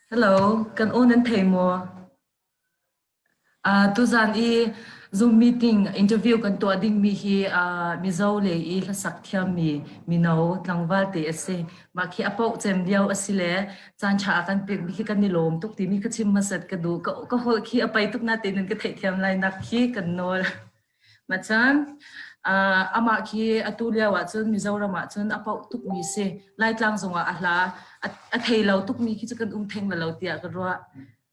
Hello, kan onan thei mo. Tu zan I Zoom meeting interview kan to ding mi hi mi zo le I la sak thiam mi no tlangwal te ase ma khi apo chem diaw asile chan cha kan pe mi khi kan ni lom tuk ti mi khachim ma sat ka du ka hol khi apai tuk na te nun ka thei thiam lai nak khi kan nol ma chan ama khi atulia wa chun mi zo rama chun apo tuk mi se lai tlang zonga ahla a thei lo tuk mi khi chu kan theng la lo tia ka ro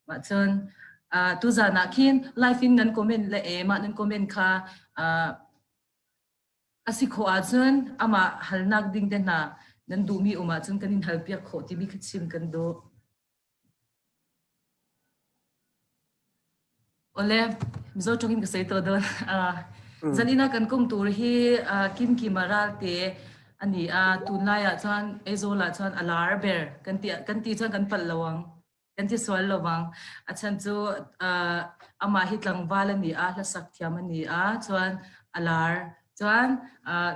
ma chun tu zana khin life in nan comment le ma nan comment kha asiko achun ama halnak ding te na nan du mi uma chun kanin halpia kho ti mi khachim kan do ole mizo chongin ka sei to don zanina kan kum tur hi Kimkima te ani tunlai chuan ezola chuan alar ber kan ti chuan kan pal lawang kan ti swal lawang achan chu ama hitlang wal ani la sak thiam ani chuan alar chuan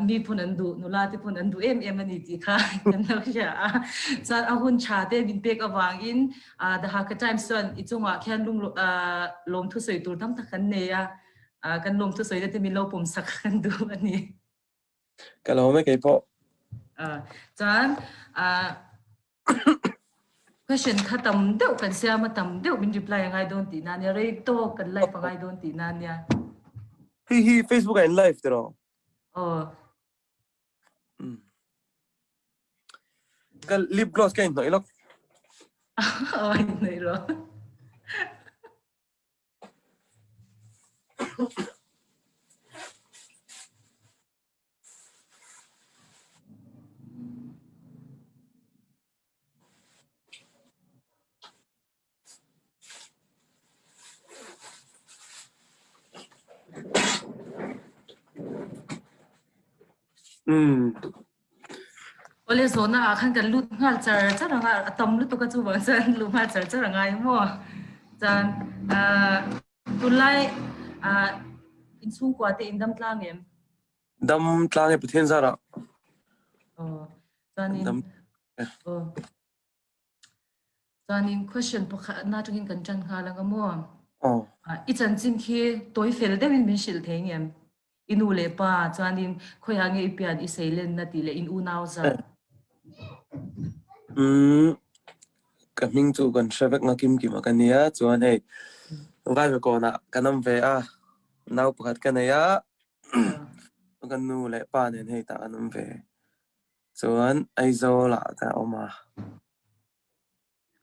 mi phun an du nula ti phun an du em ani ti kha kan lo sha chuan ahun cha te bin pek awang in the Hakha time chuan ichunga khian lung lom thu sei tur tam takhan ne kan lom thu sei te mi lo pum sak kan du ani ka lo me ke po chuan question khatam deuh kan sia ma tam deuh min reply ngai don ti na nia rei to kan live ngai don ti na nia hi Facebook and live tero ka lip gloss kain no ilok nei ro ole zona khan kan lut ngal char charanga atam lu to ka chu wa chan lu ma char charanga I mo chan tulai in chung kwa te indam tlang em dam tlang e pathen zara chanin question pakha na tungin kan chan kha langa mo I chan chin khi toy fel de min shil thengem inu le pa chanin khoya nge pian I seilen na ti le in u naw za ka ming chu kan shavek nga Kimkima kan nia chuan hei vai ve ko na kanam ve naw pakhat kan ya kan nu le pa nen hei ta anam ve chuan ai zo la ka oma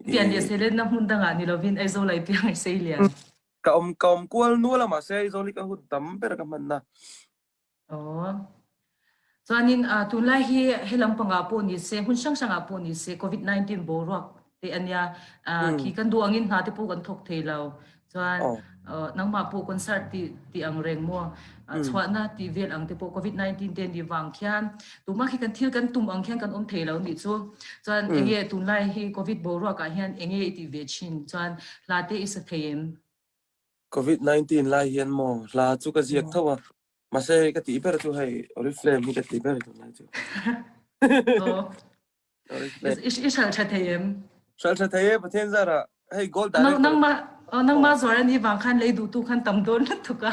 pian ye seilen na hun danga ni lovin ai zo lai pian seilian ka kwal nu la ma se zo li ka hu tam per ka man na chuanin tunlai hi helam panga po ni se hun sang sanga po ni se COVID-19 boruak te anya ki kan du angin na te po kan thok theilo chuan nangma po concert ti ang reng mo chhuana ti vel ang te po COVID-19 ten di wang khian tuma khi kan thil kan tum ang khian kan om theilo ni chu chuan enge tunlai hi COVID boruak a hian enge ti ve chin chuan la te is a them COVID-19 la hian mo la chu ka ziak thawa mase ka ti per chu hai oriflame hi ka ti per chu lai chu is hal cha them sal cha the pathen zara hey gold nang ma zora ni wang khan lei du tu khan tam don tu ka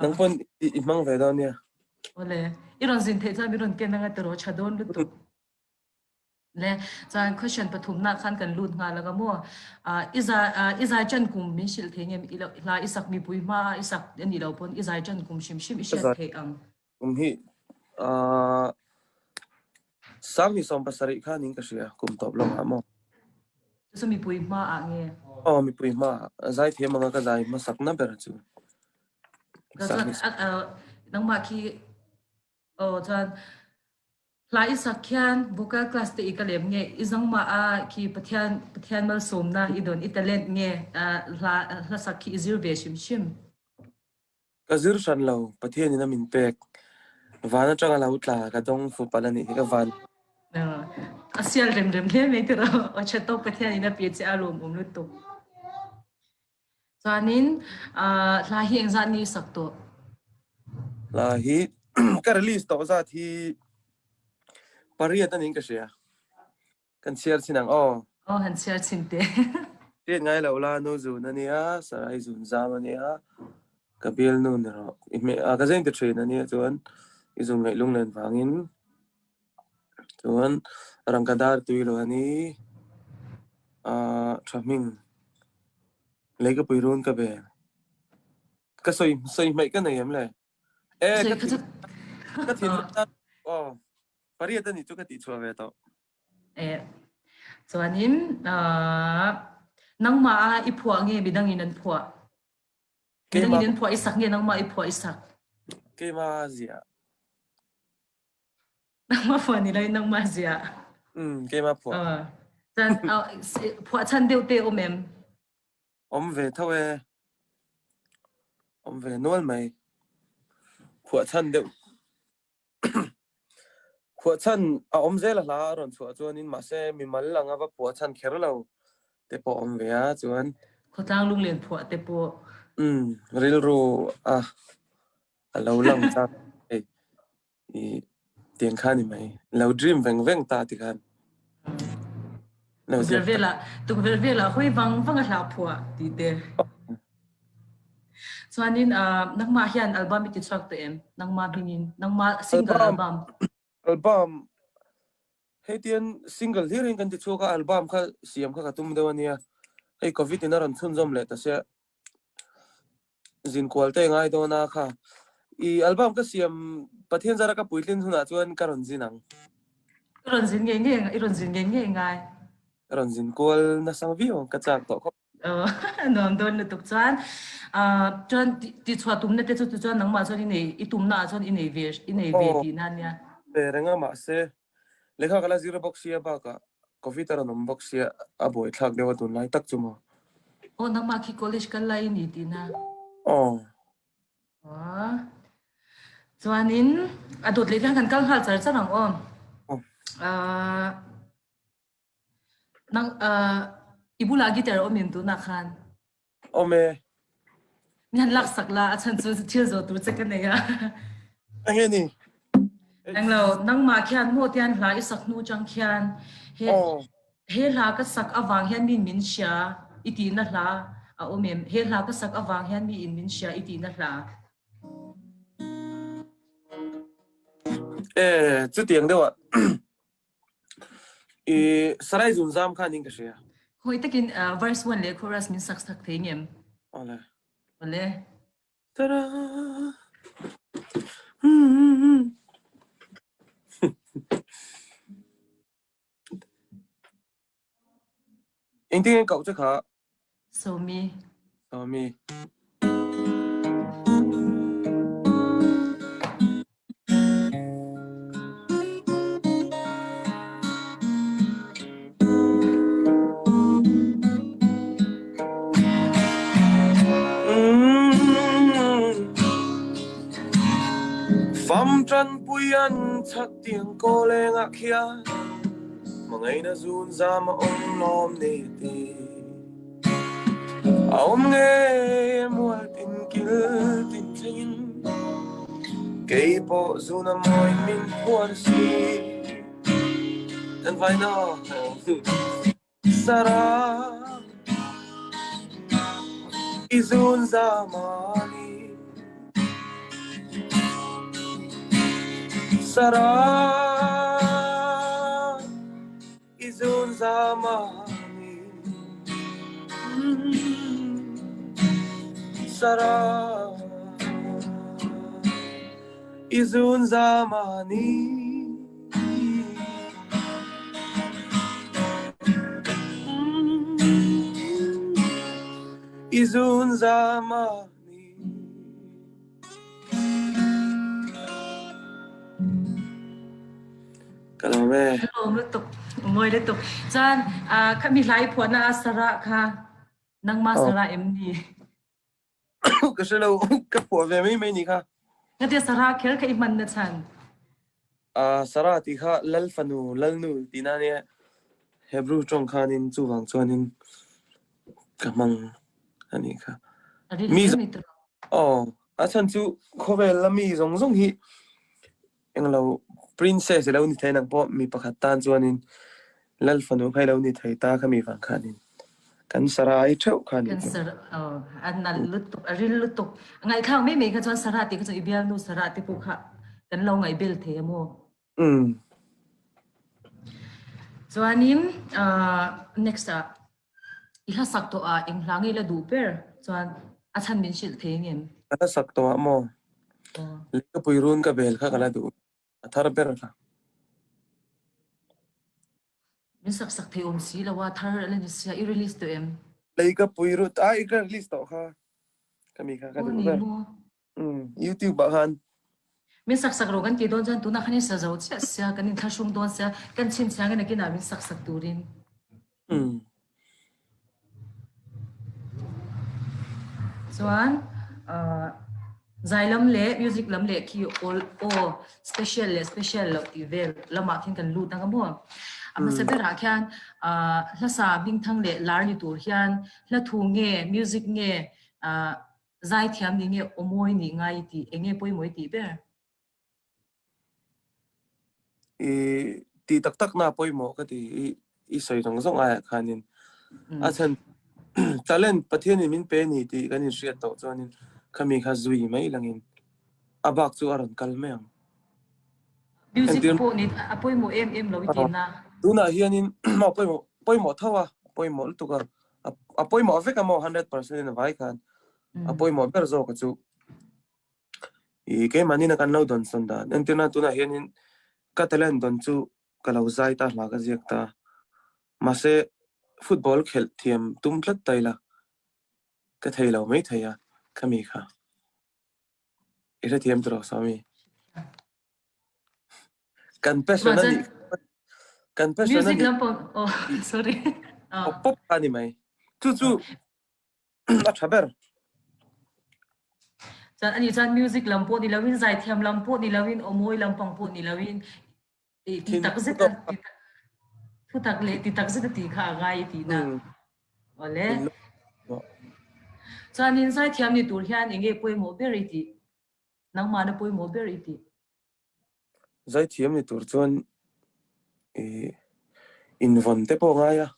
nang pon I mang ve don nia ole iron zin the cha mi ron ken nga tro cha don lu tu le chan question pathum na khan kan lut nga laga mo iza chan kum min shil thengem la isak mi pui ma isak ani lo pon iza chan kum shim isha the ang hi sang ni som pasari kha ning ka sia kum top lo mo so mi pui ma a nge mi pui ma zai the manga ka zai ma sak na ber chu nang ma ki chan la isak khian vocal class te ikalem nge izang ma ki pathian mal somna idon italent nge la sak ki izir ve shim ka zir shan lo pathian ina min pek vana changa la utla ka dong fu palani ka van asial rem le me tero acha to pathian ina pe che alom lu to chanin la hi engzan ni sak to la hi ka release to za thi pariat anin ka sia kan share sinang han share chinte tiết ngay lâu la nu zu na nia sarai zun za ma nia kabil nu ne ro ka zeng te train na nia chuan izum ngai lung len wangin chuan rangkadar tuilo ani thaming lấy cái bùi cái bè cái soi mấy cái này em lại so cái ka thìn chu cái thìn ra paria ta ni chu cái tị chua về tao e chuanin nangma i phua nge bidangin an phua bidangin an phua isak nge nangma i phua isak cái mà gì à nangma phua ni lai nangma zia cái mà phua chan phua chan deu te omem về thâu về nuôi mày phua chân đều phua chân dễ là rồi phua chuan in mà sẽ mình mal lang ava phua chân khéo lâu te po về á chuan khotang lung len phua te po real ru lâu lăng chắc tiền khăn thì mày lâu dream veng veng ta thì khăn lâu dẹp tu vervela hoi wang wang la phua ti te chuanin nangma hian album ti chak te em nangma bingin nangma single album album hey tiền single hi ring kan ti chuka album kha siam kha tum dewa nia hey covid in ran thun zom le ta se zin kwalte ngai do na kha I album ka siam pathian zara ka puitlin thuna chuan karon zinang iron zin nge ngai ron zin kwal na sang view ka chak to kho nom don tuk chuan chuan ti chua tum na te chu chuan nangma chuan i tum na chuan in ve ti na nia renga ma se lekha kala zero box sia ba ka covid ron box sia aboi thak dewa tun lai tak chuma nangma ki college kan lai ni ti na chuanin adot le kan kal hal char charang om nang ibula gitar omim tu na khan ome ngan lak sakla achan chu thil zo tu chakan ne ya ange ni nang lo nang ma khian mo tian hla I sak nu chang khian he hla ka sak awang hian min sha iti na hla omem he hla ka sak awang hian min sha iti na hla chu tiang dewa sarai zun zam khan ning ka sia hoi takin verse 1 le chorus min sak sak thengem ole tara anh tiếng cậu chắc hả so me Pham trăn bùi ăn chắc tiếng cô lê ngạc khía mà ngày na run ra mà ông lom nê tê ông nghe mua tin kia tin chân cây bộ dù na môi mình buồn si thân vai nó sara izun ra mani Sara izun zamani Sara izun zamani izun zamani Kalame. Ngồi liên tục. Chan các mi lai phua na sara kha nang ma sara em ni. Cái sự lâu cái phua về mấy nị kha. Cái tia sara khéo cái iman na chan. Sara thì kha lal fanu lal nu tina ne Hebrew trong khan in chu wang chuan in kamang ani kha. Mi chan chu khovel la mi zong zong hi englo princess lo ni thainang po mi pakhat tan chuan in lal fanu khai lo ni thei ta khami wang khanin kan sarai theu khani chu cancer an na lutuk arin lutuk ngai khang me ka chon sarati ka chon ibial nu sarati pu kha kan lo ngai bel the mo chuanin next iha sakto eng hlangi la du per chuan a chan min shil the ngem ata sakto mo leka puirun ka bel kha kala du athar ber kha min sak the si la wa thar la ni sia I release to em leka puiru ta ikra list to kha kami kha ka du ni ber mo YouTube ba khan min sak ro kan ki don jan tu na khani sa zo cha sia kan in thashung don sia kan chin sia ngena ki na min sak turin chuan zailam le music lam le ki all special lo ti vel lama khin kan lu tang mo ama se ber ha khan la sa bing thang le lar ni tur hian la thu nge music nge zai thiam ni nge omoi ni ngai ti enge poi moi ti ber ti tak na poi mo ka ti I soi rong zong a khanin a chan talent pathian min pe ni ti kan in riat to chuanin khami kha zui mai langin abak chu aron kal meang music po ni apoi mo em lo ti na tuna hianin ma poi mo thawa poi mo tukar apoi mo veka mo 100% in vai khan apoi mo ber zo ka chu ke mani na kan lo don son da entina tuna hianin ka talent don chu kalau zai ta hla ka ziak ta mase football khel thiam tum tlat taila ka theilo mai theya khami kha ira thiam tro sami confession ani music lam po sorry pop ani mai chu a thaber chan ani chan music lam po ni lawin zai thiam lam po ni lawin omoi lam pang po ni lawin ti tak zeta thu tak le ti tak zeta ti kha gai ti na ole chan in zai thiam ni tur hian enge poi mo beriti nang ma na poi mo beriti zai thiam ni tur chuan in von te po nga ya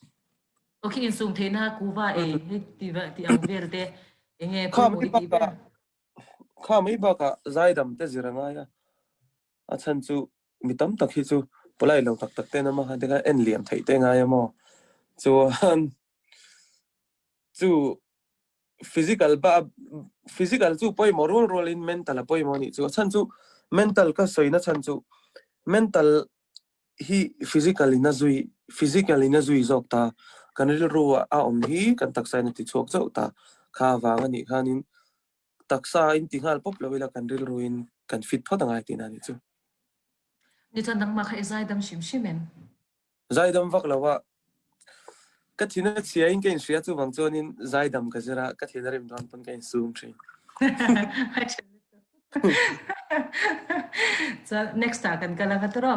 okay in sum the na kuwa ti ang verde enge poi mo iti ber kha mai ba ka zai dam te ziranga ya a chan chu mitam takhi chu polai lo tak te na ma ha de ka en liam thei te nga ya mo chuan chu physical chu poi mo rol in mental poi mo ni chu chan chu mental ka soina chan chu mental hi physically na zui zok ta kanil ru a om hi kan taksa ni ti chok chok ta kha wang ani khanin taksa in tingal pop lo ila kanril ruin kan fit pho danga ti na ni chu ni chan nang ma kha zai dam shim shimen zai dam vak lawa ka thina chia in kein ria chu wang chonin zai dam ka zera ka thina rim don pon kein zoom thri so next ta kan kala ka tro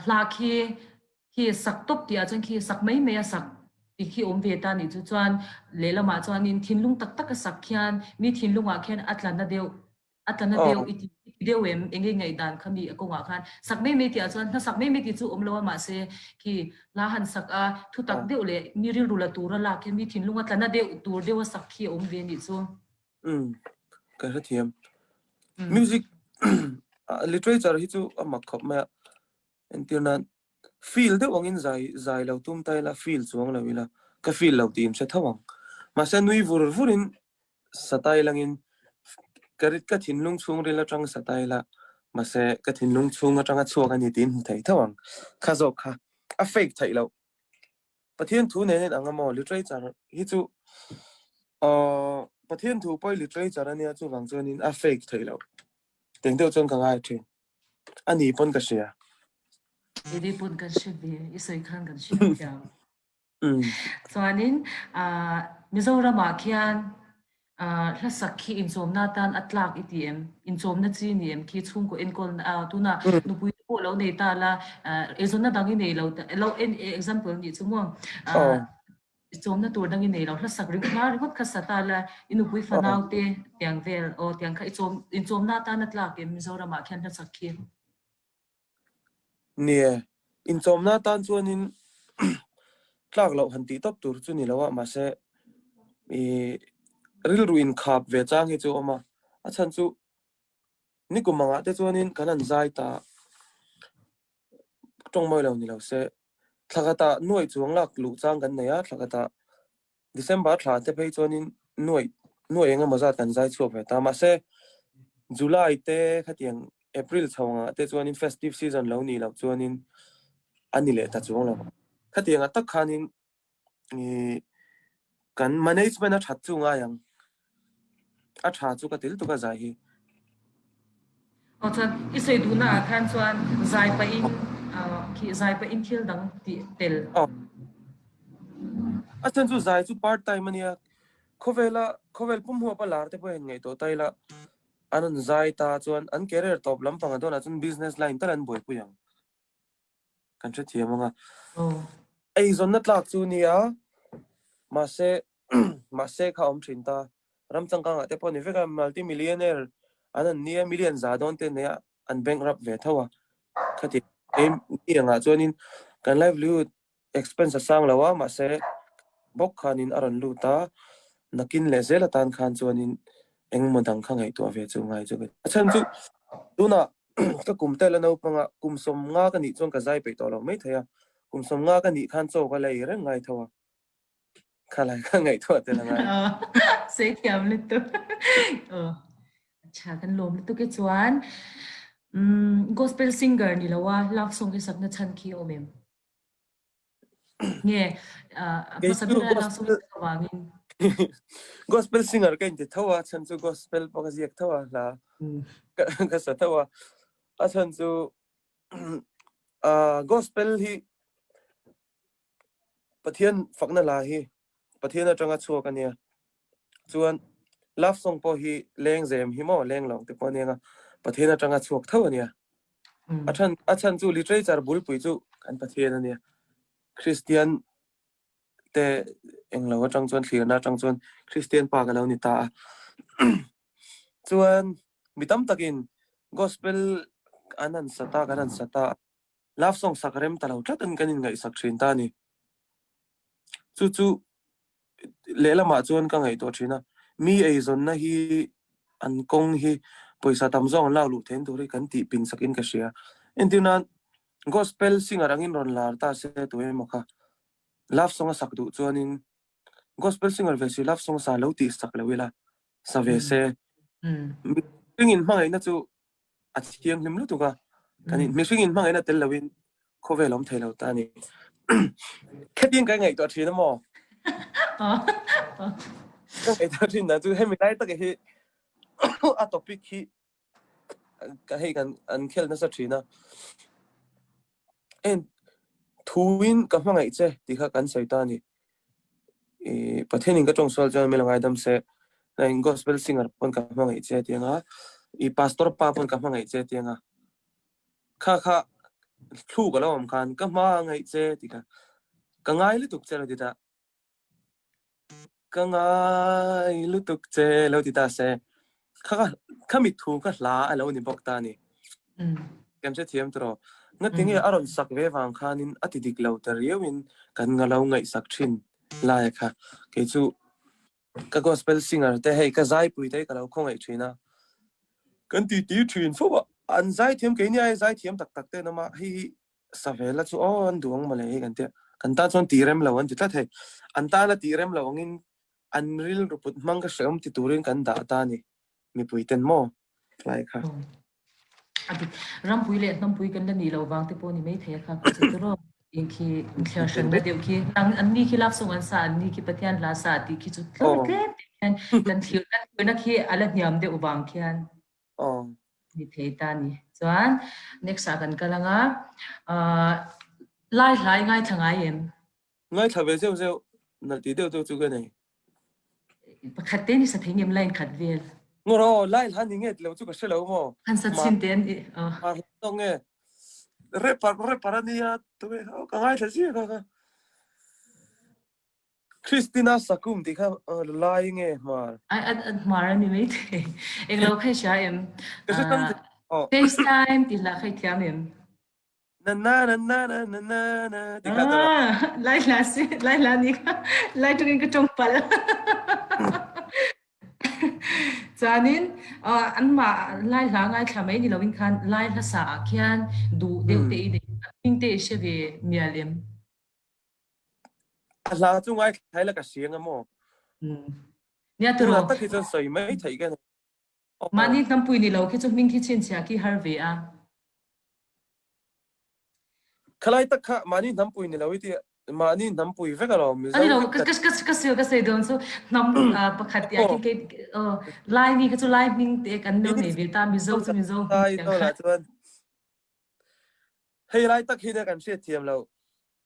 la khi sak top ti a chan khi sak mai me sak ti khi om ve ta ni chu chuan le lama chuan in thinlung tak tak ka sak khian mi thinlung a khian atlana deu iti deu em enge ngai dan khami ko nga khan sak mai me ti a chuan na sak mai me ti chu om lo ma se khi la han sak a thu tak deu le mi ri rula tura la khe mi thinlung atlana deu tur deu sak khi om ve ni chu ka thiam music literature hi chu amak khop ma entirna feel de wangin zai lo tum tai la feel chuang lo ila ka feel lo tim se thawang ma se nui vurin satai langin karit ka thinlung chung rila tang satai la ma se ka thinlung chung atanga chuak ani tin thei thawang kha zo kha a fake thai lo pathian thu ne angamo literature hi chu pathian thu poi literature ania chu wang chonin a fake thai lo teng deu chon ka ngai thi ani pon ka sia Jadi pun kan shibi isoi khan kan shibi jam. Chuanin Mizoram khian la sakhi inchom na tan atlak itm inchom na chi ni em khi chung ko enkol tuna nupui ko lo nei ta la ezona dangi nei lo en example ni chumo chom na tur dangi nei lo la sakri na ri hot khasata la inupui fanau te tiang vel o tiang kha inchom na tan atlak em Mizoram khian la sakhi nia in chomna tan chuanin tlak lo han ti top tur chu ni lo ma se i ril ruin khap ve chang hi chu oma a chan chu ni kumanga te chuanin kanan zai ta tong moi lo ni lo se thlakata nuai chuang lak lu chang kan neya thlakata December thla te phei chuanin nuai enga maza kan zai chu ve ta ma se July te khatiang April chawanga te chuanin festive season lo ni lo chuanin ani le ta chuang lo khatianga tak khanin i kan management a that chu nga yang a tha chu ka til tu ka zai hi chuan isoi duna khan chuan zai pa in khi zai pa in thil dang ti tel a chan chu zai chu part time ania khovel pum hu pa lar te po ngai to taila anan zai ta chuan an career top lampang adona chun business line taran boi pu yang kan che thiamanga oh ei zon na tlak chu nia ma se kha om thin ta ram chang ka te po ni veka multi millionaire anan nia million za don te ne an bankrupt ve thawa khati em anga chuanin kan livelihood expense sang lawa ma se bok khanin aron lu ta nakin le zela tan khan chuanin engmo dang kha ngai to ve chu ngai chu achan chu tuna ka kumte la no panga kumsom nga ka ni chong ka zai pe to lo mai thaya kumsom nga ka ni khan cho ka lai re ngai thawa khalai ka ngai to te la ngai se thiam le tu acha kan lom le tu ke chuan gospel singer ni lawa love song ke sakna chan khi omem nge ke chu masabira love song ke wangin gospel singer ka inte thawa chan chu gospel pa ka ziak thawa la ka sa thawa a chan chu gospel hi pathian fakna la hi pathian atanga chu ka nia chuan love song po hi leng zem hi mo leng long te po nia pathian atanga chuak thawa nia achan chu literature bul pui chu kan pathian ania Christian te englo atang chuan thliana atang chuan Christian pa ka lo ni ta chuan mitam takin gospel anan sata love song sakarem talo tlatan kanin ngai sak thin ta ni chu lela ma chuan ka ngai to thina mi ei zon na hi an kong hi poisa tam zong la lu then duri kan ti pin sakin ka sia entunan gospel singer angin ron lar ta se tu e mokha love song sak du chuanin gospel singer ve si love song sa lo ti sak lewila sa ve se ringin mangai na chu a chiang hlim lu tu ka kanin mi ringin mangai na tel lawin khovelom thelo ta ni khetin ka ngai to thina mo cái đó thì là tôi hay mình nói tất cái à topic khi cái hay anh khel nó sẽ chỉ na em thuin cái mang ấy chứ thì khác anh sai ta ni bắt hình cái trong số cho mình làm đam se là gospel singer pon cái mang ấy chứ tiếng á pastor pa pon cái mang ấy chứ tiếng á kha thu cái lo kan cái mang ấy chứ thì cái ngay lúc chơi là gì ta cái ngay lúc chơi là gì ta se kha mi thu ka la alo ni bok ta ni kem se thiam tro nga tinge aron sak ve wang khanin atidik lo tar yewin kan nga lo ngai sak thin la kha ke chu ka gospel singer te hei ka zai pui te ka lo khongai thina kan ti thin fo an zai thiam ke ni ai zai thiam tak tak te na ma hi savela chu on duang ma le kan te kan ta chon tirem lo an ti ta the an ta la tirem lo ngin an ril ruput mang ka sem ti turin kan da ta ni mi puiten mo lai kha ati rampui le nampui kan ni lo wang te poni mai the kha ko che ro in khi thla shan na deu khi nang an ni khi lap song an sa an ni khi pathian la sa ti khi chu tlai tlem kan thil kan na khi ala niam de uwang khian ni the ta ni chuan next a kan kalanga lai lai ngai thangai em ngai thabe zeu zeu na ti deu chu ga nei pakhat te ni sa thengem line khat vel ngoro lai han ni nge lo chu ka shelo mo han sa chin ten ma to nge re para ni ya tu ka ngai tha ji ka Christina sakum ti kha lai nge mar ai mar ni mai the ek lo khai sha em FaceTime ti la khai thiam em na na na na na na na na thì khác rồi lai là si lai là ni lai tụi cái trong pal cho nên anh mà lai là ngay thà mấy đi lâu khan lai là sa khian du đều tệ đi kinh tế sẽ về mialem là chúng ai thấy là cái xiềng à mò nia tu là tro tất khi cho sợi mấy thấy cái mà ni năm pui ni lâu khi chúng mình khi chen chia khi har về à khalai tất cả mà ni nắm bùi này là vậy thì mà ni nắm bùi phải cái lo mình anh giàu lâu phải cái siêu đơn số năm bậc hạt ya cái lai ni cái chỗ lai mình để cái đâu này về ta mình dâu tai chẳng đâu là hạn chuan hay lai tất khi nó cần xét thiam lâu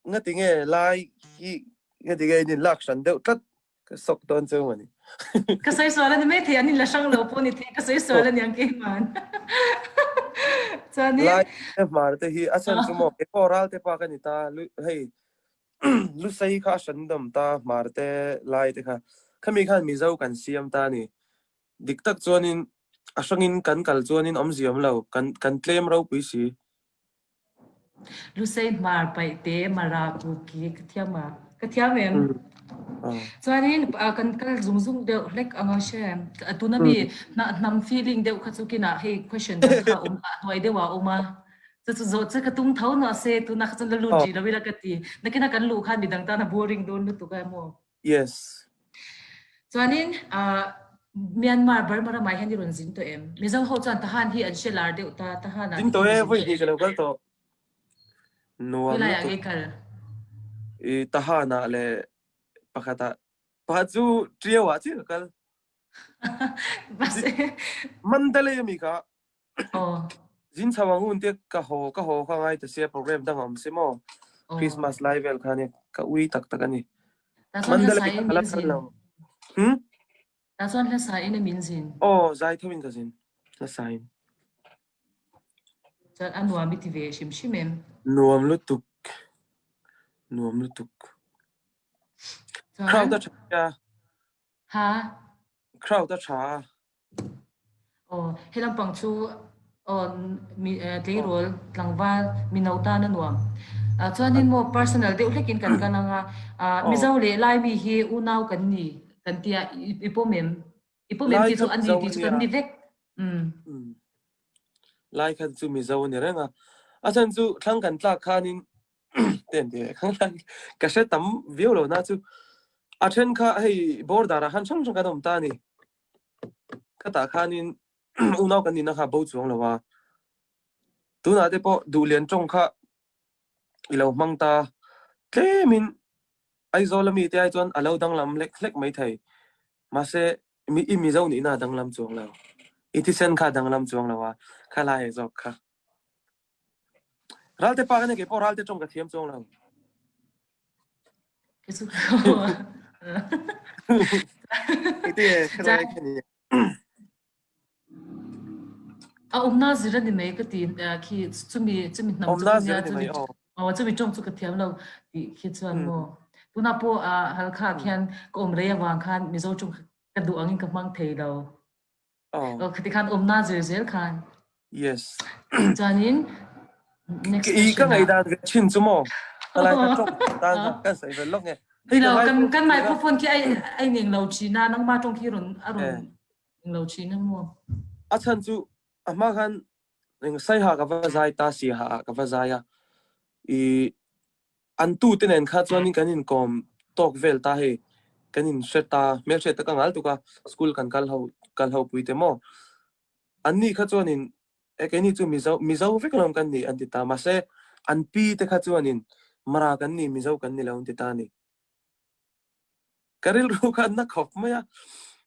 nghe tiếng nghe lai nghe tiếng nghe nhìn lạc sẵn đâu tất cái sọc tôn châu mà cái sợi xoa là mấy thì anh là sang lâu po ni thì cái sợi xoa là những cái mà cho nên lai mà thế hi asan chu mo cái coral te pa cái ta hey lu sei kha sẵn đầm ta mà te lai te kha khami khan mi zau kan siam ta ni dik tak chuanin asangin kan kal chuanin om ziam lo kan claim ro pui si lu sei mar pai te mara ku ki cái thiam em cho nên kan zoom đều like anga share tu na mi na nam feeling đều kha chu kina hey question dang kha hoi dewa oma chu cái tung thau na se tu na kha chu lu ji la wi la ka ti na kina kan lu khan bi dang ta na boring don lu tu ka mo yes cho nên Myanmar Burma mai han ron zin to em mi zang ho chan ta han hi an shelar de ta han ding hi to hi e zin voi to hi em ka lo kal to hi nuam la lu ya tu ge kal i tahana le pakata pa chu trio wa chi kal bas mandale mi ka oh jin chawang un te ka ho ka ngai te se program dang om se mo oh Christmas live el khane ka ui tak tak ani ta chon la mandale sai ka min kala kal zin lo hm ta chon la sai in min zin oh zai thawin ka jin la sain chan anwa mi ti ve shim shimem nuam lu tuk nuam lu tuk crowd chan ta cha ha crowd ta cha oh helam pang chu on mi te oh rol tlangba mi nauta na nuam chuan in mo personal de ulekin kan kananga mi oh zo le lai mi hi u nau kan ni kan tia ipomem lai ti chu khat an ni ti chu kan zawnia ni vek lai khat chu mi zawnia renga asan chu thang kan tla khanin ten de khang lan ka se tam view lo na chu a then kha hei bordara han chang chang ka dom ta ni ka ta khanin u nau kan ni na kha bo chuang lo wa tu na de po du lian chong kha i lo mang ta tlemin ai zolami te ai chon alo dang lam lek lek mai thai ma se mi zo ni na dang lam chuang lo iti sen kha dang lam chuang lo wa kha la he zok kha ralte pa ne ke po ralte chong ka thiam chuang lo cái chu iti e cha khrai khani na zira ni mai ka ti khi chumi nam om chu na kan ya zira ni mai oh chumi chong chu ka thiam lo ti khi chuan mo tu na po hal kha khian ko om re wang khan mi zo chung ka du angin ka mang thei lo oh khati khan na zir zel khan yes chanin next i ka question ngai dan chin chu mo kalai ka chong dan ka ka sai ve lok nge hei ka Hello, ngai pro kan ni ra microphone ki ai ning lo chi na nang ma tong ki ron aron eh ning lo chi na mo. a chan chu ama khan ning sai ha ka va zai ta si ha ka va zai ya i an tu ten en kha chuan in kanin kom tok vel ta he kanin sheta mel sheta ka ngal tu ka school kan kal ho puite mo anni kha chuan in e keni chu mizo ve kalom kan ni anti ta ma se an pi te kha chuan in mara kan ni mizo kan ni laun ti ta ni karil ru kan na khop ma ya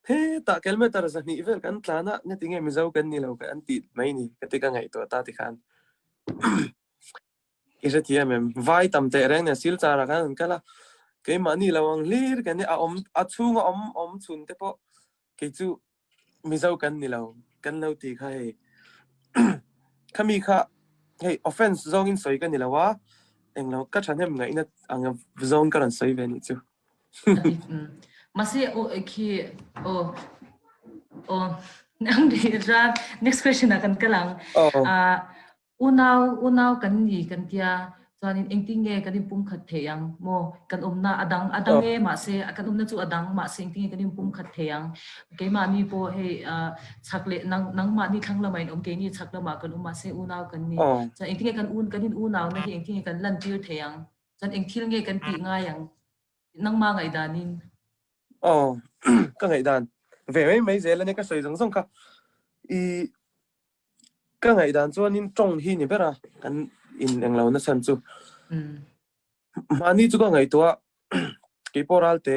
he ta kilometer za ni vel kan tlana ne tinge mizo kan ni lo ka anti mai ni ka te ka ngai to ta ti khan isa thiam em vai tam te reng ne sil chara kan kala ke mani lawang lir kan ni a chunga om chun te po ke chu mizo kan ni lo kan lo ti kha he khami kha hey offense zong in soi kan ni lawa englo ka chan hem ngai na ang zone karan soi ve ni chu Ati masi o ki o o nang di ra next question na kan kalang oh unaw kan ni kan tia chuanin engti nge kan in pum khat theyang mo kan umna adang nge ma se kan umna chu adang ma se engti kan in pum khat theyang keima ni po he chakle nang ma ni thangla main ke ni chakla ma kan umma se unaw kan ni cha engti kan kan in unaw na hi engti kan lan tir theyang chan engthil nge kan ti nga yang nang ma ngai danin ka ngai dan ve mai zel ne ka soi jong jong ka i ka ngai dan chuan in tong hi ni bera kan in englo na san chu mani chu ka ngai to ke poral te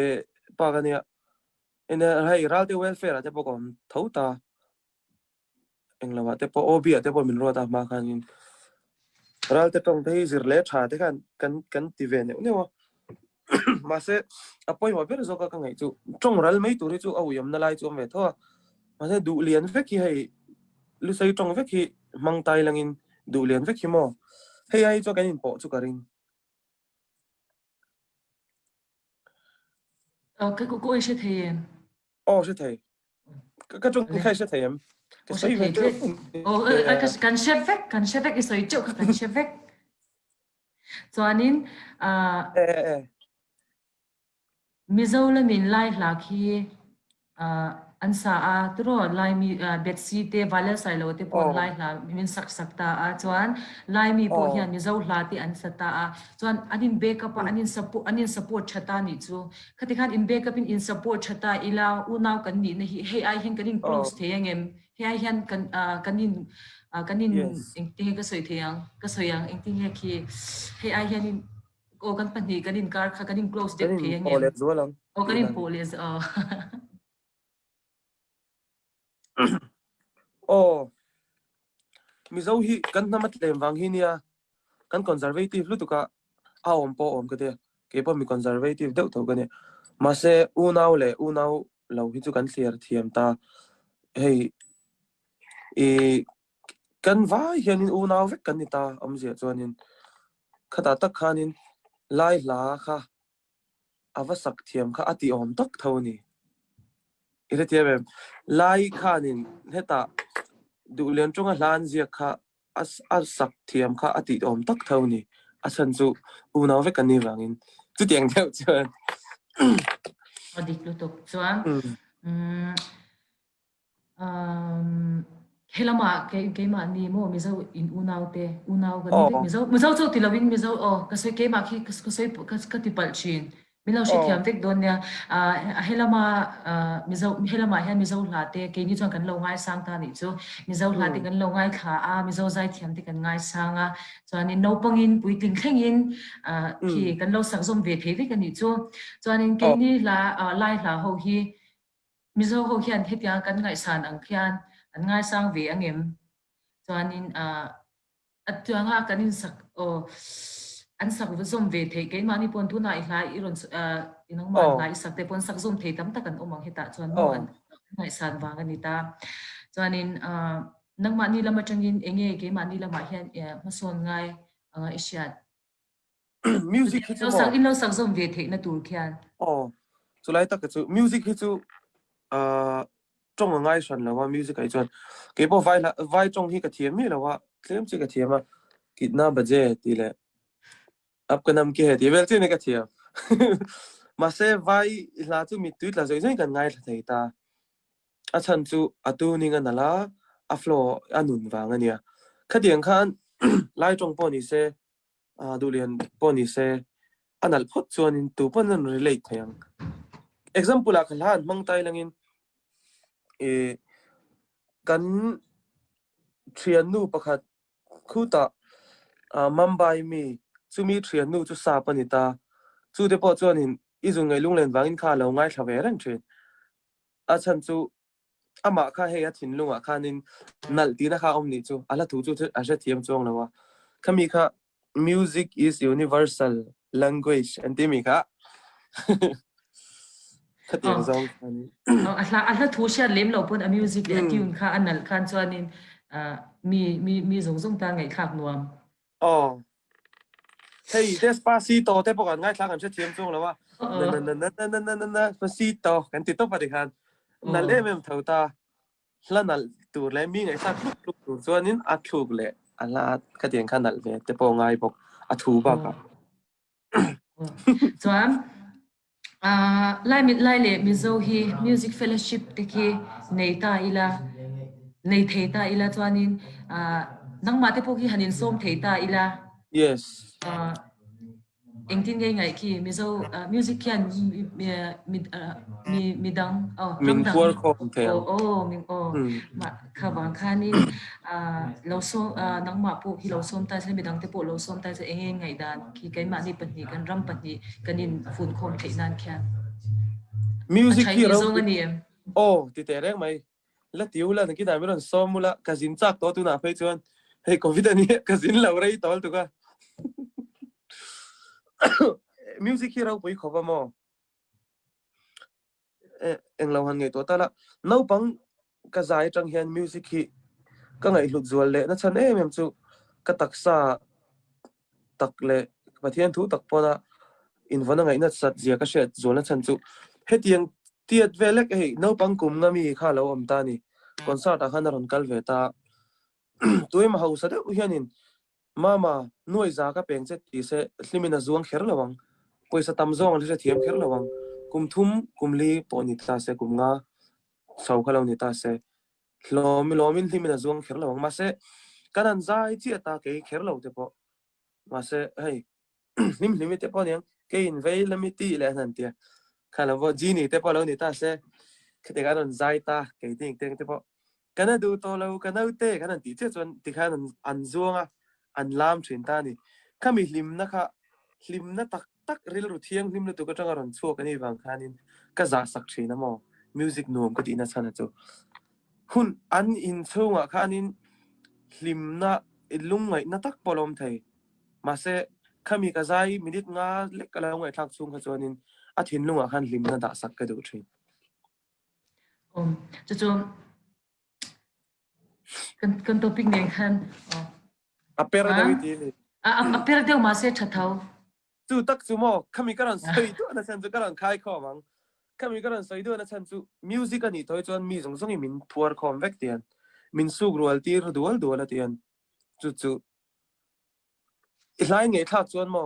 pa ga nia ene hai ral te welfare te pokon thota englo te po obi te po min ro ta ma kan in ral te tong te zir le tha te kan ti ve ne wa ma se apoi ma ber zo ka ngai chu tong ral mai tu ri chu au yam na lai chu me tho ma se du lian ve ki hai lu sai tong ve ki mang tai langin du lian ve ki mo hei ai cho cái in po chu karin cái cô ấy sẽ thấy sẽ thấy cái trong khai sẽ thấy em cái sẽ sai về thấy cái kan chef cái sợi chỗ kan chef cho nên mizo la min lai la khi ansa a tro lai mi betsi te vala sai lo te pon lai la min sak ta a chuan lai mi po hian mizo hla ti an sata a chuan anin backup anin support chata ni chu khati khan in backup in support chata ila unaw kan ni na hi he ai hen kanin close the yang he ai hian kanin engting ka soi theyang ka soyang engting he khi he ai hian o kan pani kanin kar kha kanin close dep theyang o kanin police mizo hi kan na mat lem wang hi nia kan conservative lu tu ka om po om ka de ke po mi conservative deuh to ka ne ma se unaw lo hi chu kan clear thiam ta hei e kan vai hian in unaw vek kan ni ta am zia chuanin khata tak khanin lai la kha avasak thiam kha ati om tak thoni ire tiam lai khanin heta du lian chunga hlan zia kha as sak thiam kha ati om tak thoni asan chu unaw vek kan ni wangin chu tiang theu chuan adik lutok chuan helama ke ma ni mo mizo in unaw kan ni mizo chu tilawin mizo kasoi ke ma khi kasoi ka tipal chin milo shi thiam tek don nia helama helama hian mizo hlate ke ni chang kan lo ngai sang ta ni chu mizo hlate kan lo ngai kha a mizo zai thiam te kan ngai sanga chuan in no pangin puiting thlengin khi kan lo sak zom ve the ve kan ni chu chuan in ke ni la lai la ho hi mizo ho hian hetia kan ngai san ang khian an ngai sang ve angem chuan in atuanga kanin sak an sak zum ve the ke mani pon tu na i hla i ron inang man hla i sak te pon sak zum the tam takan omang heta chuan mo an ngai san wang ani ta chuan in nang mani lama tangin enge ke mani lama hian mason ngai anga isiat music hi chu sak in lo sak zum ve the na tur khian chulai tak chu music hi chu trong ngai san lawa music ai chuan ke po vai trong hi ka thiam mi lawa tlem chi ka thiama kitna baje ti le आपका नाम क्या है वेल से का थिया मासे vai la chu mi tuit la zoi zoi kan ngai thei ta a chan chu atu ninga nala a flo anun wanga nia khadiang khan lai tong po ni se dulian po ni se anal phot chuan in tu pon an relate thayang example a khalan mang tai langin e kan thian nu pakhat khuta mumbai mi chumi thian nu chu sa panita chu te po chuan in izung ngai lunglen wangin kha lo ngai thawe ran thin a chan chu ama kha he a thin lunga khanin nal ti na kha omni chu ala thu chu a je thiam chong lawa khami kha music is universal language and timi kha khatiang zong ani ala thu sia lem lo pon a music le tune kha anal khan chuan in mi zong zong ta ngai khak nuam hey despacito te pokan ngai thla kan che thiam chong lawa na despacito kan ti to pa di khan nal em thauta hlanal tur le mi ngai sa thuk tur chuanin a thuk le อันละก็เตียงขนาดเวแต่พอไงบอกอัถูบ้างครับ ส่วนไล่เล่มิโซฮีมิวสิกเฟลโลชิพตะกี้ในตาอีละในเทตาอีละส่วนนี้นังมาเตพวกที่หันินส้มเทตาอีละ yes เองที่ไงคีมิโซมิวสิกยันมีดังมินทัวร์คอมเทลมีมาข้าบางข้านี่เราส้มนังมาพวกที่เราส้มตาใช่มีดังแต่พวกเราส้มตาจะเองไงดานคีไกมานี่ปัจจุกันรำปัจจุกันนินฝุ่นคมเทนานแค่มิวสิกที่เราติดแต่แรกไหมแล้วติวแล้วตั้งกี่นาไม่รู้ซ้อมมุละกาซินจักตัวตัวน่ะไปจวนเฮ้ยโควิดนี่กาซินเราไรตัวตัวก็มิวสิกที่เราไปขอบมาเอ็งเราหันไงตัวแต่ละน้าปังกระจายจังเห็นมิวสิกที่ก็ไงหลุดจวนเลยนั่นฉันแม่จู่ก็ตักซาตักเลยประเทศทุกตักพอนะอินวันนั้นไงนั่นสัตย์เสียก็เสียจวนนั่นฉันจู่เฮ็ดยังเทียดเวลเฮ้ยน้าปังกุมงามีข้าเราอมตานี่คอนเสิร์ตอาคารนรนกัลเวตาตัวเองมาหาสุดเฮียนินมาหน่วยจาก็เป็นเจ็ดที่เสลิมินาจวงเขรระวังป่วยสตัมจวงที่จะเทียมเขรระวังกุมทุ่มกุมลีปอนิตาเสกุมงาชาวขลาวนิตาเสลอมินลิมินาจวงเขรระวังมาเสกันนั้นใจที่ตาเกยเขรระวังเตปอมาเสเฮ้ยลิมิเตปอเนี่ยเกยนเวลลิมิตีเลยนั่นเตียข้าเราว่าจีนี่เตปอเรานิตาเสคิดกันนั้นใจตาเกยติ้งเตปอกันนั้นดูตัวเรากันนั้นเตะกันนั้นตีเจ้าจวนที่ข้านั้นอันจวงอันลามเชิญตานี่ข้ามีลิมนะคะลิมนะตักเรื่องรูเทียงลิมนะตัวก็จังอารมณ์ชั่วกันนี่บางครั้งนี่ก็จะสักเชิญนะมอมิวสิกนุ่มก็ดีนะฉันนะจ๊ะหุ่นอันอินชั่วข้านี่ลิมนะลุงไงนะตักปลอมไทยมาเสข้ามีกระจายมิดิงาเล็กอะไรไงทักซุ่มข้าจวนนี่อาทิตย์ลุงอ่ะขันลิมนะด่าสักก็ดูเชิญจู่กันตัวปิ๊งเนี่ยขันอะเปร่าเดวิตีนี่อะเปร่าเดียวมาเสียชัดเท่าจู่ตักจู่มอข้ามีการันสวยด้วยนะฉันจู่การันขายข้อมังข้ามีการันสวยด้วยนะฉันจู่มิวสิกอันนี้ตัวจวนมีส่งมินทัวร์คอมเวกเตียนมินสุกรัวตีร์ดัวละเตียนจู่อีไลน์ไงทักจวนมอ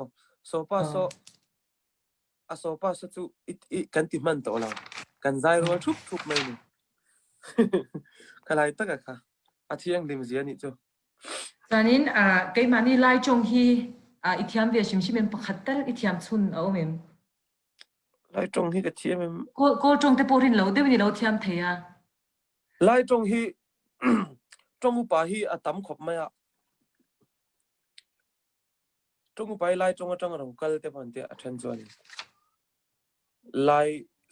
โซป้าจู่กันติมันตัวเรากันใจรัวทุกไม่เนี่ยขลายตักอะค่ะอาทิตย์ลิมเซียนี่จู่ตอนนี้ไกมานี่ไล่จงฮีอิทยามเวียชิมเป็นปขัดแต่อิทยามชุนเอาเมมไล่จงฮีกับเทียมก็จงแต่ปอรินเราเดี๋ยวนี้เราเทียมเทียไล่จงฮีจงอุปาฮีอาตั้มขบไม่อะจงอุปาฮีไล่จงจังเราคัลเตพันเตียเทนจวนไล่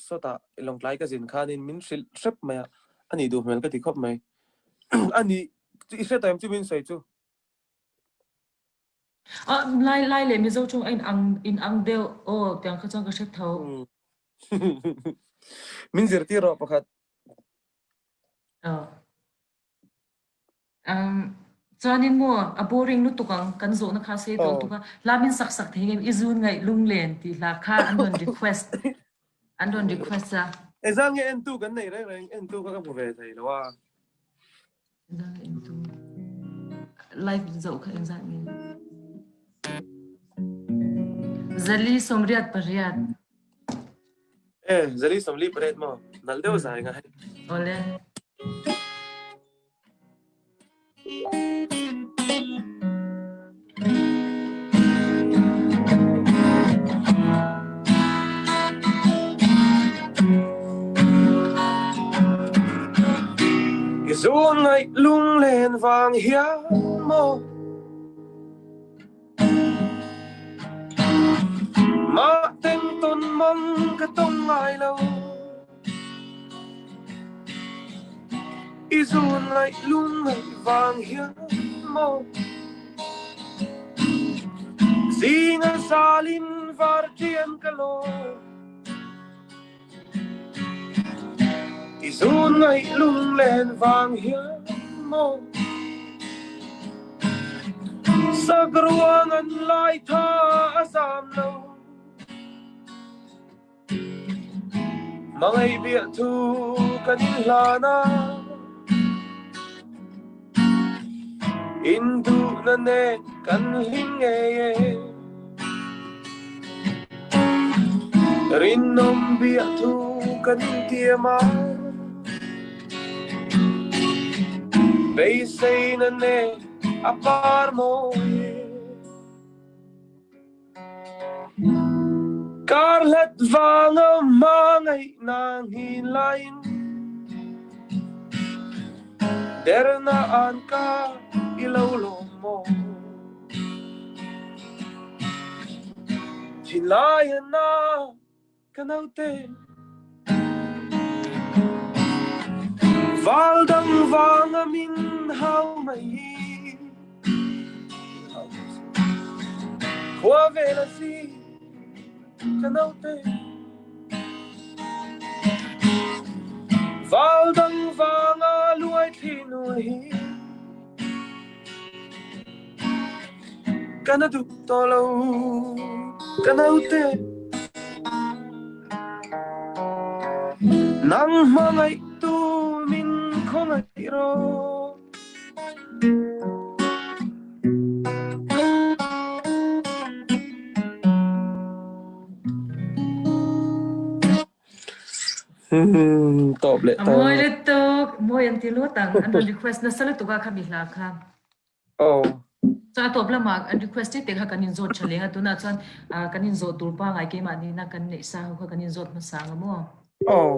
สุดท้ายลองไล่กับสินค้านี่มินชิปไม่อะอันนี้ดูเหมือนกับที่ขบไม่อันนี้อีเสต์ที่มินใส่จู่ไล่เลยมิโซจงอินอังเดียวโอ้เตียงเขาจังก็เช็ดเท้ามินซิร์ตีรอประคัดจานินมัวบอริงนุตุกันโซนคาเซ่ตัวตุกันลามินสักเฮงอิซูนไงลุงเลนที่ลาคาอันโดนรีเควสจ้ะจังเอ็นตูกันไหนเรื่องเอ็นตูก็พูดไปใช่หรือว่าเอ็นตูไลฟ์จะโอเคจังนี้زلي سمريات بريات زلي سملي بريات ما نالدو زايغا ولا Gizuan ngay lung lên vàng hiếm mô mà tên tôn mong cái tông ai lâu Gizuan ngay lung ngay vàng hiếm mô Dì ngân xa linh var chiên cả lô Gizuan ngay lung lên vàng hiếm mô Sa gruangan lai tha asam lâu Mga bia tu kanilana indu na ne kan hing rin nom bia thu kan tia ma bay say na ne apar mo Karlet vanga mangai nang hinlain Derna anka ilaulo mo Hilayan na kanaute Valdang vanga min hao mai Kwa vela si kanaute Valdang vanga luai tinui Kanadu tolo kanaute Nang mangai tu min kongai ro Top lệ tao. Moi le to moi an ti lo tang an request na sala to ka kha mi la kha. Oh. Cha top la mak an request te kha kanin zot chalenga tu na chan kanin zot tur pa ngai ke ma ni na kan nei sa kha kanin zot ma sa ngamo. Oh.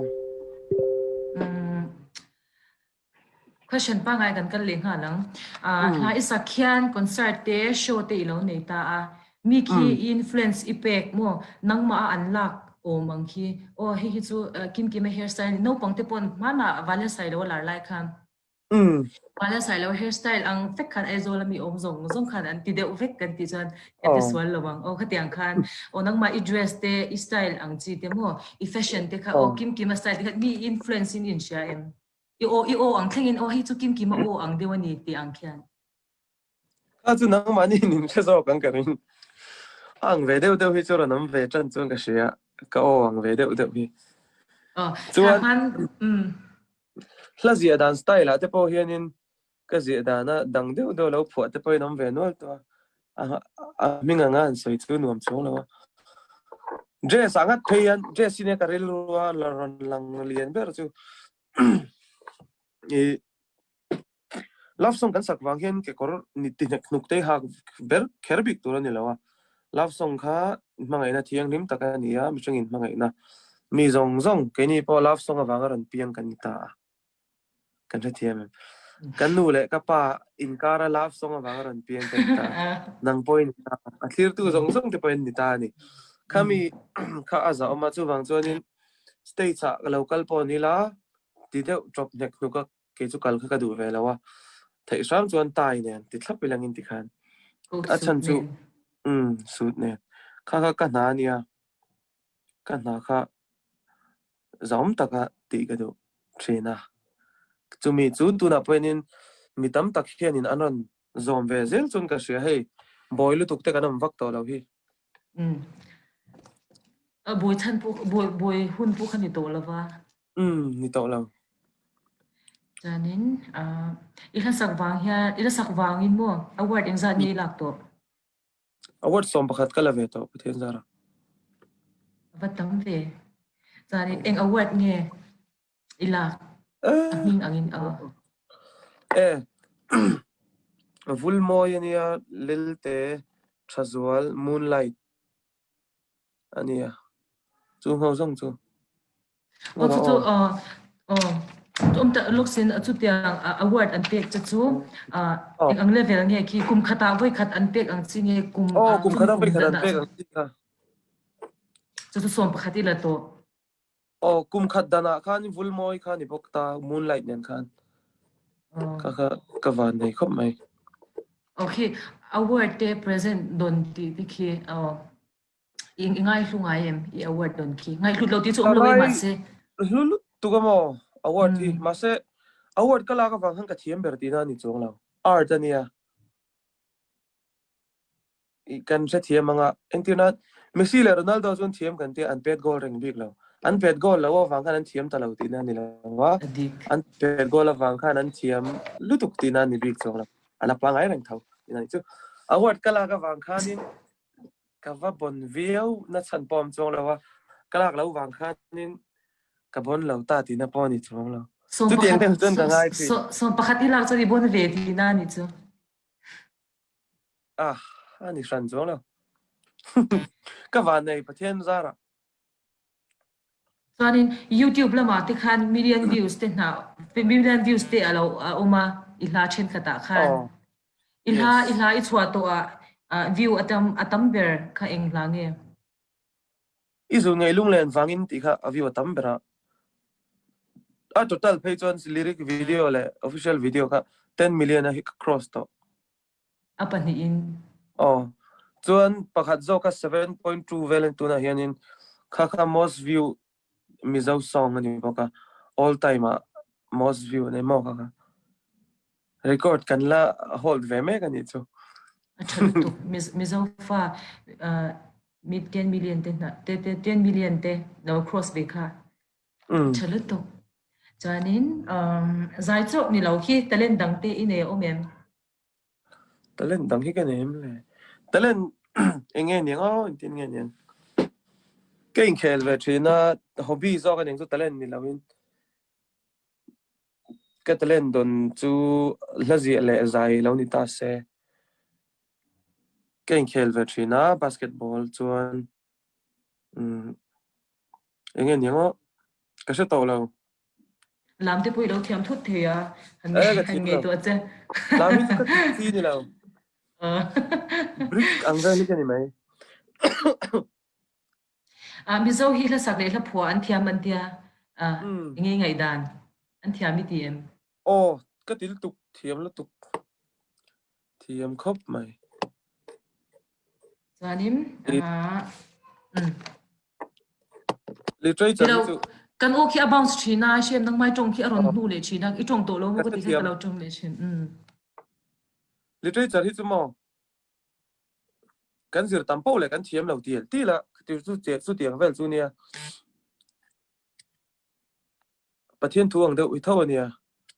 Question pa ngai kan leng ha lang ha isa khian concert te show te ilo nei ta mi ki influence effect mo nang ma an lak o mang khi o hi chu Kimkima hairstyle no pang te pon mana wala sai lo lar lai khan wala sai lo hairstyle ang fek khan aizola mi om zong khan an ti de vek kan ti chan ete swal lawang o khatiang khan o nang ma I dress te style ang chi te mo I fashion te kha o Kimkima style te kha mi influence in sha em i o ang thlengin o hi chu Kimkima o ang dewani ti ang khian Azu nang mani nim che zo kan karin ang ve deu deu hi chu ram ve chan chuan ka shia ka o ang ve deu deu hi chuan hla zia dan style te po hianin ka zia dana dang deu deu lo phuat te po nam ve nol to a minga ngan soi chu nuam chu lo dress angat pheian dress sine ka rel ruwa laron lang lian ber chu e love song kan sak wang hian ke kor ni ti nek nuk te ha ber kherbik tur ani lawa love song kha mangai na thiang nim taka nia mi chungin mangai na mi zong zong ke ni po love song awang ran piang kan ta kan the thiam kan nu le ka pa in kara love song awang ran piang kan ta nang point a clear tu zong zong te point ni ta ni kami kha aza oma chu wang chuanin stage cha local po ni la ti deuh drop nek nu ka ke chu kal kha ka du ve lawa thei sam chuan tai nen ti thlap pilangin ti khan a chan chu suit ne kha ka na nia ka na kha zom taka ti ka du trina chumi chu tu na poinin mitam tak hianin anon zom ve zel chun ka sia hei boilu tukte kanam vak to lo hi boy chan pu boy hun pu khani to lawa ni to lo chanin ila sakwang hian ila sakwang in mo award engza ni lak to award som pakhat kala ve to pathen zara vatam ve chanin eng award nge ila aming angin vul moy ania lilte thazual moonlight ania chu ho zong chu chu ta loksin chu tiang award an pek chu eng ang level nge ki kum khata voi khat an pek ang chi nge kum kum khata voi khat an pek ang chi ka chu som pakhati la to kum khat dana khan vul moy khan bokta moonlight nen khan ka van nei khop mai okay award te present don ti ki ingai lungai em I award don ki ngai lu lo ti chu lo ma se lu tu ga mo award hi ma se award kala ka wang han ka thiam ber ti na ni chong lo art ania I kan se thiam anga internet Messi le Ronaldo chon thiam kan te an pet goal reng big lo an pet goal lo wang kan an thiam ta lo ti na ni lo wa an pet goal wang kan an thiam lu tuk ti na ni big chong lo anh áp ngay rành thầu này chứ award kala ka wang khanin ka va bon view na chan pom chong lawa kalak lo wang khanin ka bon lo ta ti na poni chong lo som chu tiang pakhat te chen ka ngai thi som pakhat ilak chu di bon ve ti na ni chu ani san chong lo ka van nei pathian zara chuanin YouTube lama te khan million views te na million views te alo oma ila chen khata khan oh ila yes ila I chwa to view atam ber kha eng lange izu ngai lung len wangin ti kha avi tam bera total page on lyric video le official video ka 10 million a cross to apa ni in oh chuan pakhat zo ka 7.2 velen tuna hianin kha most view mizo song ani boka all time most view ne mo ka record kan la hold ve me kan chu chalutu mizo fa mid 10 million te na 10 million te no cross ve kha chalutu chuanin zai chu ni lo khi talent dang te ine omem talent dang hi kan em le talent enge ni ngo tin nge ni kein khel ve thina hobby zo kan eng chu talent ni lawin ka talent don chu lazi le zai lo ni ta se kein khel ve thina basketball chuan enge ni ngo ka se to lo làm thế bôi đâu thiam thốt thì hằng e ngày ka hằng thim ngày lo tuổi chứ lam hi chu ka ti ni lo brick ang ve ni kan ni mai mi dâu hi là sạc lấy là phùa anh thiam anh tia nghe ngày đàn anh thiam mi tiệm oh ka til tuk thiam la tuk thiam khop mai cho nên literature thì hi đâu chu kan o khi abounce china xem đang mai trông khi aron nu le china i trông tổ lo mo ka có se tí cái thiam lâu trông le chin literature hi chu mo kan zir tampo le kan thiam lo ti la ti chu tiang vel chu nia pathian thuang de ui tho ania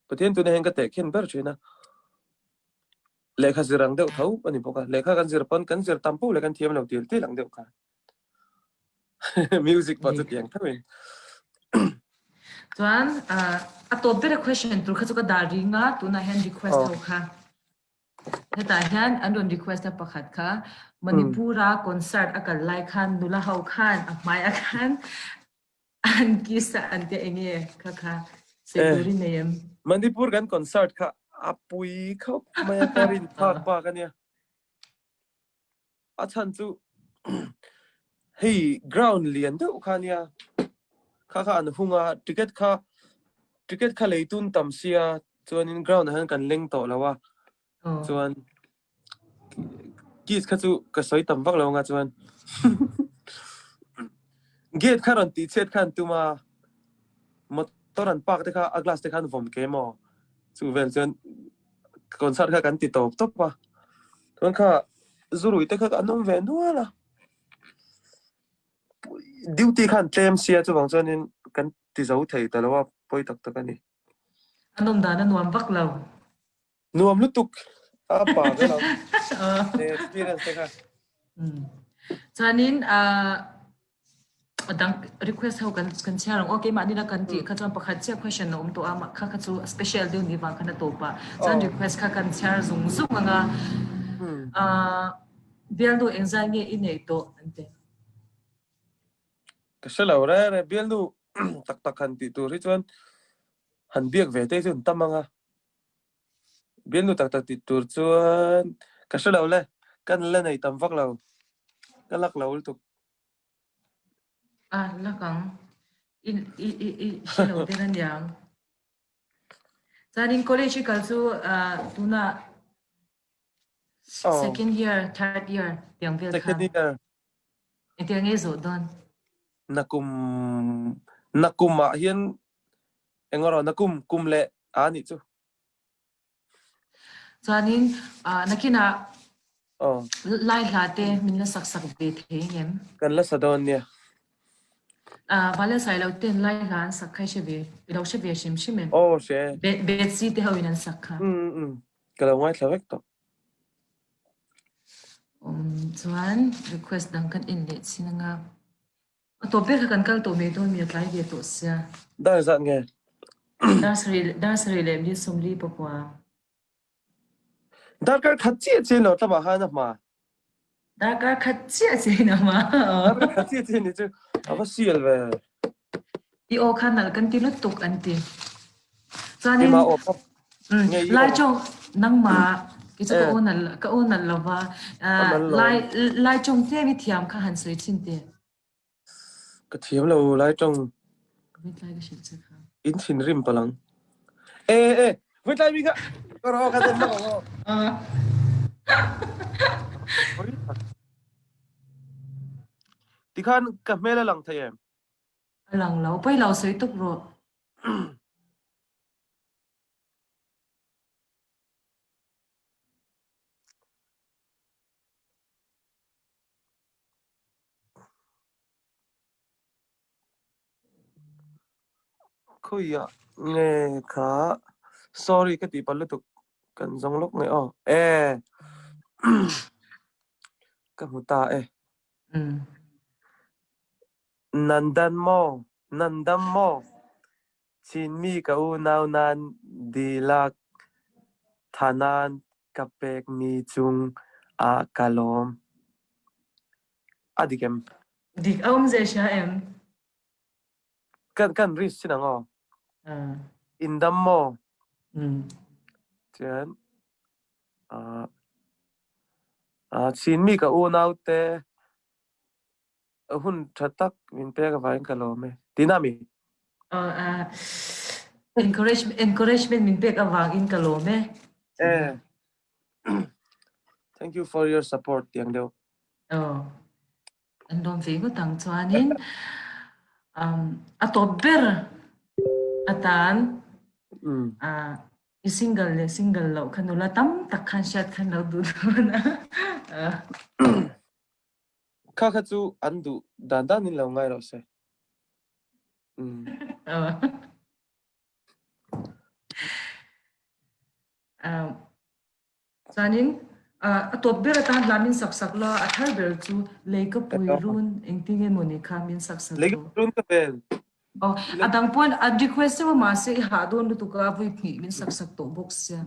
pathian tu ne heng ka te khen ber china lekha zirang de tho ani boka lekha kan zir pon kan zir tampo le kan thiam lo ti lang de ka music pa chu tiang thawin chuan a top bit question tur kha chu ka dar ringa tu na hand request ho kha heta hian an don request a pakhat kha manipura concert akal lai khan nula ho khan a mai a khan an kisa an te enge kha kha security name manipur kan concert kha apui khop maya karin thak pa kan ya achan chu hei ground lian de khania kha an hunga ticket kha leitun tam sia chuan in ground han kan leng to lawa chuan kis kha chu ka soi tam vak lo nga chuan gate kharon ti chet khan tuma motoran park te kha aglas te khan vom ke mo chu vel chuan concert kha kan ti top top pa chuan kha zurui te kha anom ve nuala duty khan tlem sia chu wang chuan in kan ti zo thei talawa poi tak tak ani anom dana nuam vak lo nuam lutuk apa velo experience te kha chuanin adang request ho kan share okay ma ni la kan ti kha chuan pakhat che question no to ama kha kha chu special deal ni wang khana to pa chuan request kha kan share zung zung anga bial do enjoy nge inei to ante ka selo re bial nu tak tak han ti tur hi chuan han biak ve te chun tamanga bial nu tak tak ti tur chuan ka selo le kan le nei tam vak lo ka lak lo tuk la kang shelo te kan yang chuanin college kal chu tuna second year third year tiang vel kha second year tiang e zo don nakum ma hian engoro nakum le ani chu chuanin nakina oh lai hlate min la sak sak ve the ngem kan la sadon nia vale sai lo ten lai hlan sak khai she ve lo she ve shim shim em oh she be si te ho in an sak kha kalau ngai thlawek to chuan request dang kan in le chinanga topic kan kal to me to mi atlai ge to sia dar zat nge dasri le mi somli pakwa dar kar khachi che lo ta ba ha na ma dar kar khachi a che na ma dar kar khachi che ni chu aba sial ve i o khanal kan ti lut tuk anti ti chuanin ma o pap nge i o lai chong nang ma ki chu eh ka onal lova aman lo lai chong te mi thiam kha han soi chin te ka thiam lo lai trong mit lai ka shil che kha in thin rim palang với lại mình có đó cái tên nó có thì khan cả mẹ là lằng thầy em lang lo pai lo soi tuk ro khôi à nghe khá sorry cái tí bật tục cần giống lúc này cái một ta nandam mo chin mi ka u nao nan dilak thanan kapek mi chung a kalom adikem dik om je sha em kan ris sin ang indam mo chen chin mi ka u nao te hun thatak min pe ka vain kalome tinami encouragement min pek awang in kalome thank you for your support tiang deu an dom ve ko tang chuanin a topber atan single lo khanula tam tak khan shat khan lo du na kha kha chu andu dan in lo ngai ro se chuanin a topber atan lamin saksak lo a thar ber chu leika puirun engtinge monica min saksak legi lo run ka bel adang point a request ma se ha don tu ka vui phi min saksak to box ya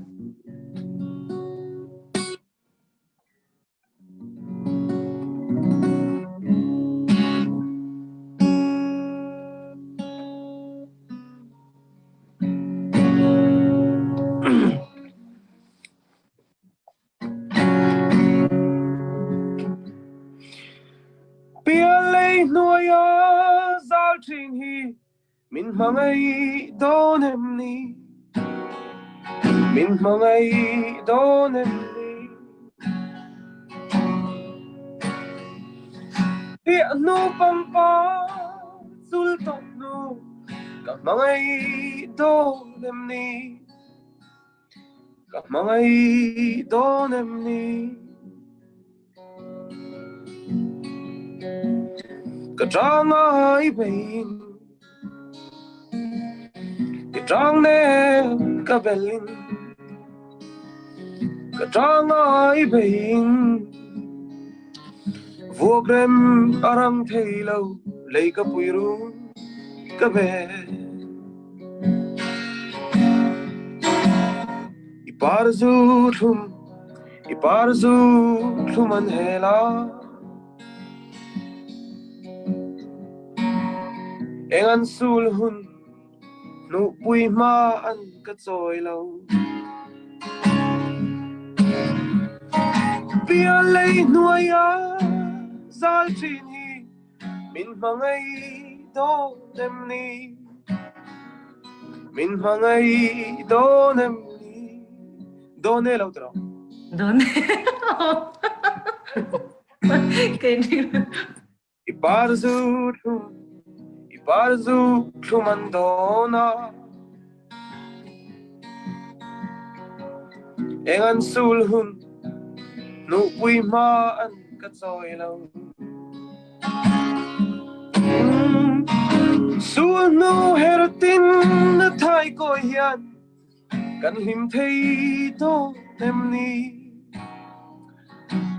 pialei noya zal thin hi min mangai don em ni min mangai don em ni pi nu pampa sul tok nu ka mangai don em ni ka mangai don em ni ka trang ai bein ka trang ne ka belin ka trang ai bein vuogrem arang theilo lei ka puiru ka be iparzu thum an hela engan sul hun nu pui ma an ka choi lo pia lei nuaya zal chin hi min mangai do dem ni min mangai do nem ni do ne lo tro don cái đi iparzu thum an dona engan sul hun nu pui ma an ka choi lo sul nu heratin na thai ko hian kan him thei to em ni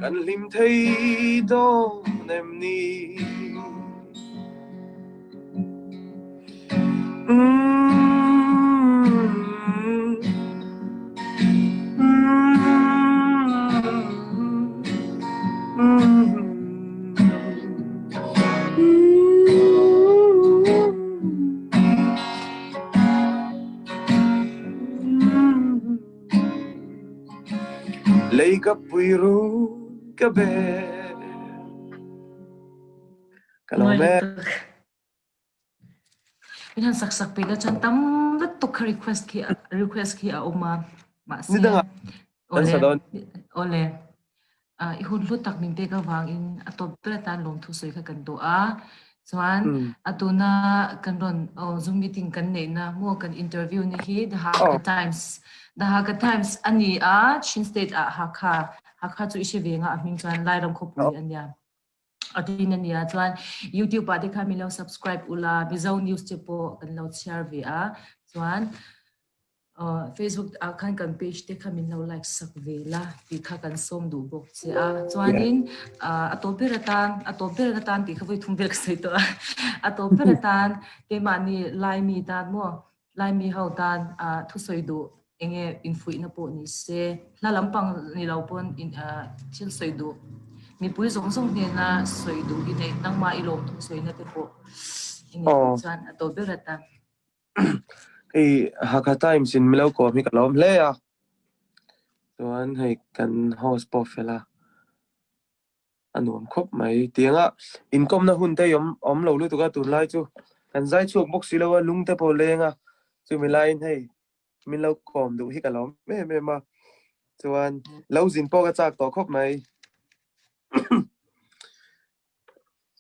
cần lim thấy đô em ni lấy cặp bùi ru cà bè cả Nói lòng là mẹ tức. Mình sắc sắc bây giờ chân tâm rất tục request kia oma mà ni xe danga dan sa ole don ole ihun lu tak min te ka wang in atop pre tan lom thu soi kha kan do a chuan atuna kan ron zoom meeting kan nei na mo kan interview ni hi the Hakka Times ani a chin state a Hakha chu ishe venga a ming chuan lai ram khopui anya atin ania chuan YouTube pa te kha mi lo subscribe ula bizau news te po kan lo share ve a chuan Facebook kan page te kha min lo like sak ve la ti kha kan som du bok che a chuan in atopiratan ti kha voi thum bel sai to atopiratan ke mani lai mi tan mo lai mi ho tan thu soi du enge infui na po ni se la lampang ni lo pon in thil soi du mi pui zong zong ne na soi du gi nei nang ma ilom thu soi na te po enge chuan atopiratan cái Hakha Times in milau ko mi kalom le à chuan hei kan host po fela anuam khop mai tianga income na hun te om lo lu tu ka tur lai chu kan zai chu box si lo lung te po lenga chu mi line hei min lo kom du hi kalom me ma chuan lo zin po ka chak to khop mai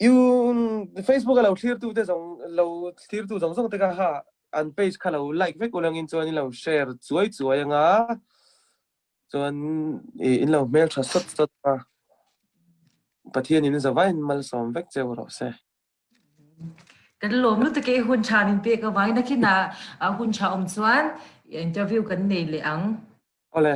yung Facebook lo clear tu te jong lo clear tu jong te ka ha an page kha lo like ve ko lang in chuan lo share chuai anga chuan in lo mail tha sat pa pathian in zawai mal som vek cheu ro se kan lom lu te ke hun cha nin pe ka wai na kina hun cha chuan interview kan nei le ang ole